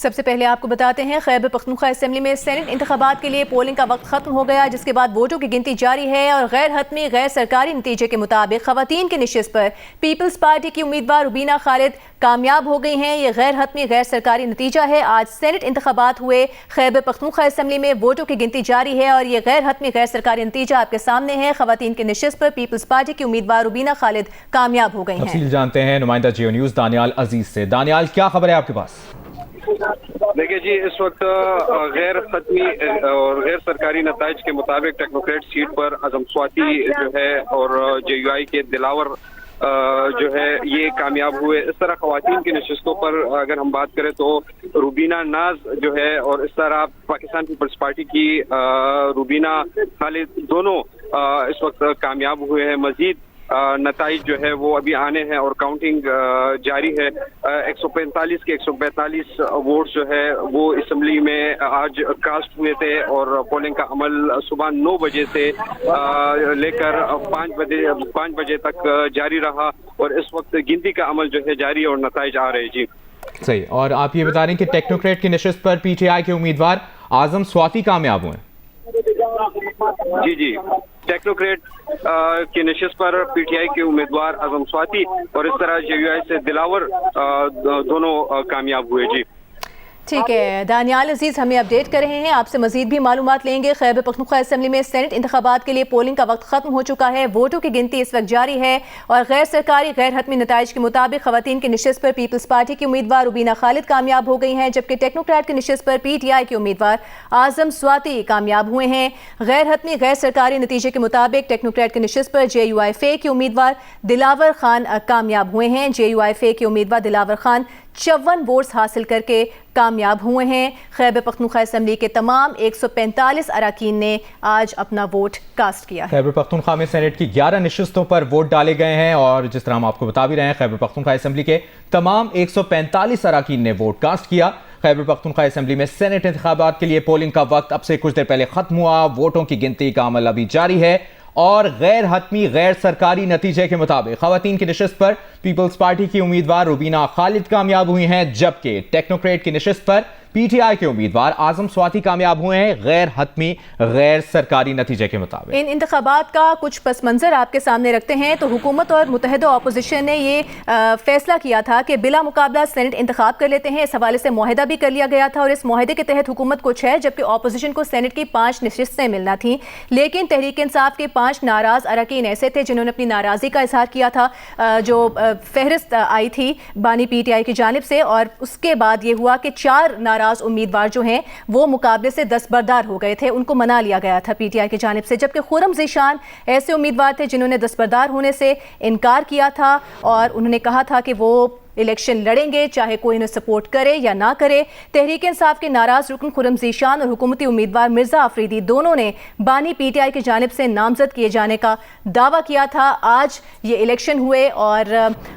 سب سے پہلے آپ کو بتاتے ہیں خیبر پختونخوا اسمبلی میں سینٹ انتخابات کے لیے پولنگ کا وقت ختم ہو گیا، جس کے بعد ووٹوں کی گنتی جاری ہے اور غیر حتمی غیر سرکاری نتیجے کے مطابق خواتین کی نشست پر پیپلز پارٹی کی امیدوار روبینہ خالد کامیاب ہو گئی ہیں۔ یہ غیر حتمی غیر سرکاری نتیجہ ہے۔ آج سینٹ انتخابات ہوئے، خیبر پختونخوا اسمبلی میں ووٹوں کی گنتی جاری ہے اور یہ غیر حتمی غیر سرکاری نتیجہ آپ کے سامنے ہے۔ خواتین کی نشست پر پیپلز پارٹی کی امیدوار روبینہ خالد کامیاب ہو گئی ہیں۔ تفصیل جانتے ہیں نمائندہ جیو نیوز دانیال عزیز سے۔ دانیال، کیا خبر ہے آپ کے پاس؟ دیکھیے جی، اس وقت غیر حتمی اور غیر سرکاری نتائج کے مطابق ٹیکنوکریٹ سیٹ پر اعظم سواتی جو ہے اور جے یو آئی کے دلاور جو ہے یہ کامیاب ہوئے۔ اس طرح خواتین کی نشستوں پر اگر ہم بات کریں تو روبینہ ناز جو ہے اور اس طرح پاکستان پیپلز پارٹی کی روبینہ خالد دونوں اس وقت کامیاب ہوئے ہیں۔ مزید نتائج جو ہے وہ ابھی آنے ہیں اور کاؤنٹنگ جاری ہے۔ 145 کے 142 ووٹس جو ہے وہ اسمبلی میں آج کاسٹ ہوئے تھے اور پولنگ کا عمل صبح 9 بجے سے لے کر 5 بجے تک جاری رہا اور اس وقت گنتی کا عمل جو ہے جاری اور نتائج آ رہے۔ جی صحیح، اور آپ یہ بتا رہے ہیں کہ ٹیکنوکریٹ کی نشست پر پی ٹی آئی کے امیدوار اعظم سواتی کامیاب ہوئے۔ جی ٹیکنوکریٹ کی نشست پر پی ٹی آئی کے امیدوار اعظم سواتی اور اس طرح جے یو آئی سے دلاور دونوں کامیاب ہوئے۔ جی ٹھیک ہے، دانیال عزیز ہمیں اپڈیٹ کر رہے ہیں، آپ سے مزید بھی معلومات لیں گے۔ خیبر پختونخوا اسمبلی میں سینٹ انتخابات کے لیے پولنگ کا وقت ختم ہو چکا ہے، ووٹوں کی گنتی اس وقت جاری ہے اور غیر سرکاری غیر حتمی نتائج کے مطابق خواتین کی نشست پر پیپلز پارٹی کی امیدوار روبینہ خالد کامیاب ہو گئی ہیں، جبکہ ٹیکنوکریٹ کی نشست پر پی ٹی آئی کے امیدوار اعظم سواتی کامیاب ہوئے ہیں۔ غیر حتمی غیر سرکاری نتیجے کے مطابق ٹیکنوکریٹ کی نشست پر جے یو آئی فے کے امیدوار دلاور خان کامیاب ہوئے ہیں۔ جے یو آئی فے کے امیدوار دلاور خان 54 ووٹس حاصل کر کے کامیاب ہوئے ہیں۔ خیبر پختونخوا اسمبلی کے تمام 145 اراکین نے آج اپنا ووٹ کاسٹ کیا ہے۔ خیبر پختونخوا میں سینٹ کی 11 نشستوں پر ووٹ ڈالے گئے ہیں اور جس طرح ہم آپ کو بتا بھی رہے ہیں، خیبر پختونخوا اسمبلی کے تمام 145 اراکین نے ووٹ کاسٹ کیا۔ خیبر پختونخوا اسمبلی میں سینٹ انتخابات کے لیے پولنگ کا وقت اب سے کچھ دیر پہلے ختم ہوا۔ ووٹوں کی گنتی کا عمل ابھی جاری ہے اور غیر حتمی غیر سرکاری نتیجے کے مطابق خواتین کی نشست پر پیپلز پارٹی کی امیدوار روبینہ خالد کامیاب ہوئی ہیں، جبکہ ٹیکنوکریٹ کی نشست پر پی ٹی آئی کے امیدوار اعظم سواتی کامیاب ہوئے ہیں غیر حتمی غیر سرکاری نتیجے کے مطابق۔ ان انتخابات کا کچھ پس منظر آپ کے سامنے رکھتے ہیں تو حکومت اور متحدہ اپوزیشن نے یہ فیصلہ کیا تھا کہ بلا مقابلہ سینٹ انتخاب کر لیتے ہیں۔ اس حوالے سے معاہدہ بھی کر لیا گیا تھا اور اس معاہدے کے تحت حکومت کو 6 جبکہ اپوزیشن کو سینٹ کی 5 نشستیں ملنا تھیں، لیکن تحریک انصاف کے 5 ناراض اراکین ایسے تھے جنہوں نے اپنی ناراضی کا اظہار کیا تھا، جو فہرست آئی تھی بانی پی ٹی آئی کی جانب سے، اور اس کے بعد یہ ہوا کہ 4 ناراض امیدوار جو ہیں وہ مقابلے سے دستبردار ہو گئے تھے، ان کو منا لیا گیا تھا پی ٹی آئی کی جانب سے، جبکہ خرم ذیشان ایسے امیدوار تھے جنہوں نے دستبردار ہونے سے انکار کیا تھا اور انہوں نے کہا تھا کہ وہ الیکشن لڑیں گے چاہے کوئی انہیں سپورٹ کرے یا نہ کرے۔ تحریک انصاف کے ناراض رکن خرم ذیشان اور حکومتی امیدوار مرزا آفریدی دونوں نے بانی پی ٹی آئی کی جانب سے نامزد کیے جانے کا دعویٰ کیا تھا۔ آج یہ الیکشن ہوئے اور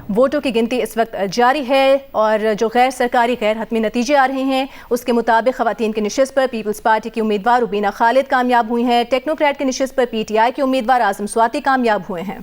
ووٹوں کی گنتی اس وقت جاری ہے اور جو غیر سرکاری غیر حتمی نتیجے آ رہے ہیں اس کے مطابق خواتین کی نشست پر پیپلز پارٹی کی امیدوار روبینہ خالد کامیاب ہوئی ہیں، ٹیکنوکریٹ کی نشست پر پی ٹی آئی کے امیدوار اعظم سواتی کامیاب ہوئے ہیں۔